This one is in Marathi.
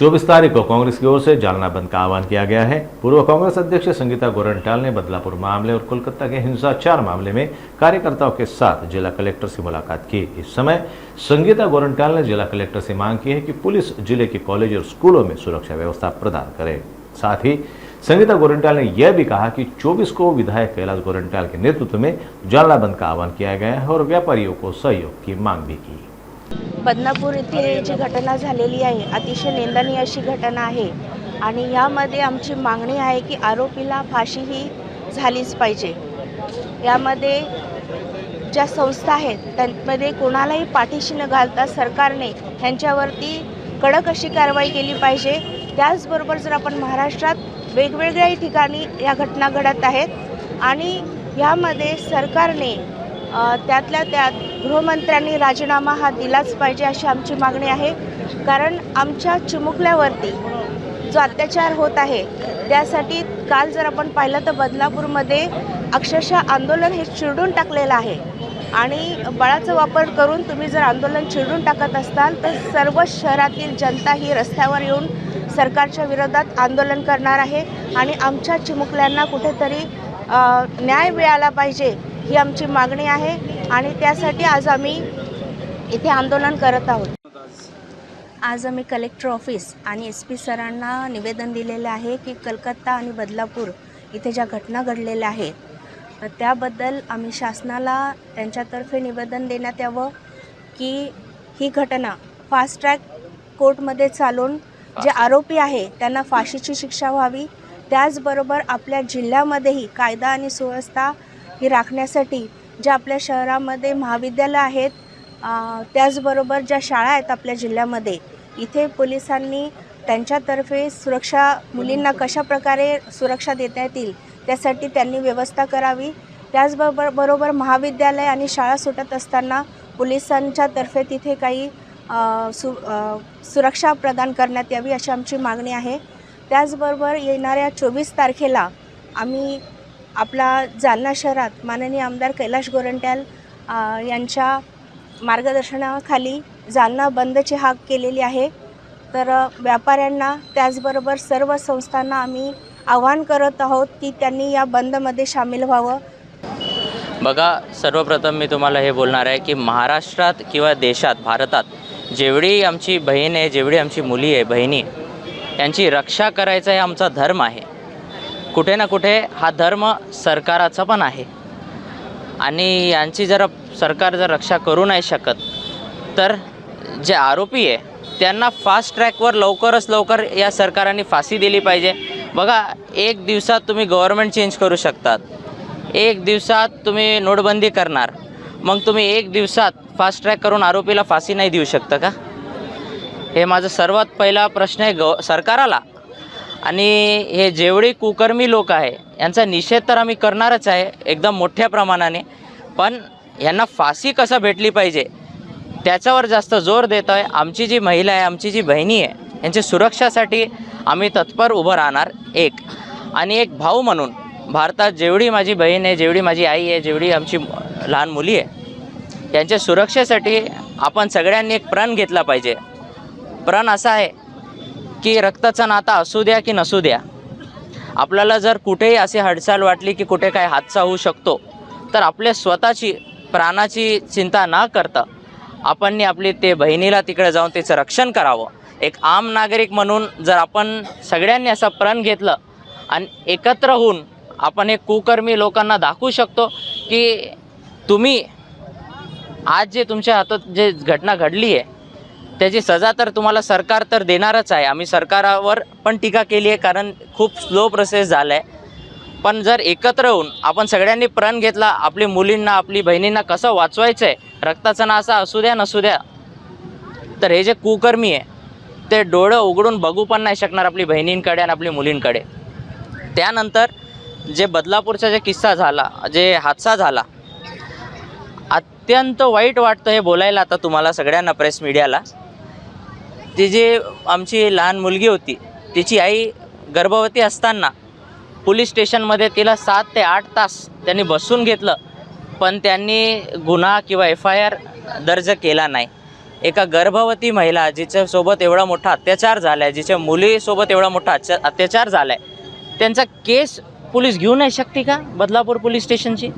24 तारीख को कांग्रेस की ओर से जालना बंद का आह्वान किया गया है। पूर्व कांग्रेस अध्यक्ष संगीता गोरंट्याल ने बदलापुर मामले और कोलकाता के हिंसाचार मामले में कार्यकर्ताओं के साथ जिला कलेक्टर से मुलाकात की। इस समय संगीता गोरंट्याल ने जिला कलेक्टर से मांग की है कि पुलिस जिले के कॉलेज और स्कूलों में सुरक्षा व्यवस्था प्रदान करे। साथ ही संगीता गोरंट्याल ने यह भी कहा कि 24 को विधायक कैलाश गोरंट्याल के नेतृत्व में जालना बंद का आह्वान किया गया है और व्यापारियों को सहयोग की मांग भी की। बदनापूर येथे जी घटना झालेली आहे अतिशय निंदनीय अशी घटना आहे आणि यामध्ये आमची मागणी आहे की आरोपीला फाशी ही झालीच पाहिजे। यामध्ये ज्या संस्था आहेत त्यांमध्ये कोणालाही पाठीशी न घालता सरकारने ह्यांच्यावरती कडक अशी कारवाई केली पाहिजे। त्याचबरोबर जर आपण महाराष्ट्रात वेगवेगळ्या ठिकाणी या घटना घडत आहेत आणि यामध्ये सरकारने त्यातल्या त्यात गृहमंत्र्यांनी राजीनामा हा दिलाच पाहिजे अशी आमची मागणी आहे। कारण आमच्या चिमुकल्यावरती जो अत्याचार होत आहे त्यासाठी काल जर आपण पाहिलं तर बदलापूरमध्ये अक्षरशः आंदोलन हे चिरडून टाकलेलं आहे आणि बळाचा वापर करून तुम्ही जर आंदोलन चिरडून टाकत असाल तर सर्व शहरातील जनता ही रस्त्यावर येऊन सरकारच्या विरोधात आंदोलन करणार आहे आणि आमच्या चिमुकल्यांना कुठेतरी न्याय मिळाला पाहिजे ही आमची मागणी आहे आणि त्यासाठी आज आम्ही इथे आंदोलन करत आहोत। आज आम्ही कलेक्टर ऑफिस आणि SP सरांना निवेदन दिलेले आहे की कलकत्ता आणि बदलापूर इथे ज्या घटना घडलेल्या आहेत त्याबद्दल आम्ही शासनाला त्यांच्यातर्फे निवेदन देण्यात यावं की ही घटना फास्ट ट्रॅक कोर्टमध्ये चालून जे आरोपी आहे त्यांना फाशीची शिक्षा व्हावी। त्याचबरोबर आपल्या जिल्ह्यामध्येही कायदा आणि सुव्यवस्था ही राखण्यासाठी ज्या आपल्या शहरामध्ये महाविद्यालय आहेत त्याचबरोबर ज्या शाळा आहेत आपल्या जिल्ह्यामध्ये इथे पोलिसांनी त्यांच्यातर्फे सुरक्षा मुलींना कशा प्रकारे सुरक्षा देता येतील त्यासाठी त्यांनी व्यवस्था करावी। त्याचबरोबर महाविद्यालय आणि शाळा सुटत असताना पोलिसांच्यातर्फे तिथे काही सुरक्षा प्रदान करण्यात यावी अशी आमची मागणी आहे। त्याचबरोबर येणाऱ्या 24 तारखेला आम्ही आपला जालना शहरात माननीय आमदार कैलाश गोरंट्याल यांच्या मार्गदर्शनाखाली जालना बंदची हाक केलेली आहे। तर व्यापाऱ्यांना त्याचबरोबर सर्व संस्थांना आम्ही आवाहन करत आहोत की त्यांनी या बंदमध्ये सामील व्हावं। बघा, सर्वप्रथम मी तुम्हाला हे बोलणार आहे की महाराष्ट्रात किंवा देशात भारतात जेवढी आमची बहीण आहे जेवढी आमची मुली आहे बहिणी यांची रक्षा करायचा हे आमचा धर्म आहे। कुठे ना कुठे हा धर्म सरकाराचा पण आहे आणि यांची जर सरकार जर रक्षा करू नाही शकत तर जे आरोपी आहे त्यांना फास्ट ट्रॅकवर लवकरच लवकर या सरकारने फाशी दिली पाहिजे। बघा, एक दिवसात तुम्ही गव्हर्नमेंट चेंज करू शकतात, एक दिवसात तुम्ही नोटबंदी करणार, मग तुम्ही एक दिवसात फास्ट ट्रॅक करून आरोपीला फाशी नाही देऊ शकता का? हे माझा सर्वात पहिला प्रश्न आहे सरकाराला। आणि हे जेवढे कुकर्मी लोक आहे यांचा निषेध तर आम्ही करणारच आहे एकदम मोठ्या प्रमाणाने, पण यांना फाशी कसं भेटली पाहिजे त्याच्यावर जास्त जोर देत आहे। आमची जी महिला आहे आमची जी बहिणी आहे यांच्या सुरक्षासाठी आम्ही तत्पर उभं राहणार एक। आणि एक भाऊ म्हणून भारतात जेवढी माझी बहीण आहे जेवढी माझी आई आहे जेवढी आमची लहान मुली आहे यांच्या सुरक्षेसाठी आपण सगळ्यांनी एक प्रण घेतला पाहिजे। प्रण असा आहे की रक्ताचा नाता असू द्या की नसू द्या, आपल्याला जर कुठेही अशी हालचाल वाटली की कुठे काय हादसा होऊ शकतो तर आपल्या स्वतःची प्राणाची चिंता न करता आपण आपली ते बहिणीला तिकडे जाऊन त्याचं रक्षण करावं। एक आम नागरिक म्हणून जर आपण सगळ्यांनी असं प्रण घेतलं आणि एकत्र होऊन आपण हे कुकर्मी लोकांना दाखवू शकतो की तुम्ही आज जे तुमच्या हातात जे घटना घडली आहे त्याची सजा तर तुम्हाला सरकार तर देणारच आहे। आम्ही सरकारावर पण टीका केली आहे कारण खूप स्लो प्रोसेस झाला आहे, पण जर एकत्र होऊन आपण सगळ्यांनी प्रण घेतला आपली मुलींना आपली बहिणींना कसं वाचवायचं आहे, रक्ताचा नासा असू द्या नसू द्या, तर हे जे कुकर्मी आहे ते डोळं उघडून बघू पण नाही शकणार आपली बहिणींकडे आणि आपली मुलींकडे। त्यानंतर जे बदलापूरचा जे किस्सा झाला, जे हादसा झाला, अत्यंत वाईट वाटतं हे बोलायला आता तुम्हाला सगळ्यांना प्रेस मीडियाला। ती जी आमची लहान मुलगी होती तिची आई गर्भवती असताना पोलीस स्टेशनमध्ये तिला 7 ते 8 तास त्यांनी बसून घेतलं, पण त्यांनी गुन्हा किंवा FIR दर्ज केला नाही। एका गर्भवती महिला जिच्यासोबत एवढा मोठा अत्याचार झाला आहे, जिच्या मुलीसोबत एवढा मोठा अत्याचार झाला आहे, त्यांचा केस पोलीस घेऊ नाही शकते का बदलापूर पोलीस स्टेशनची?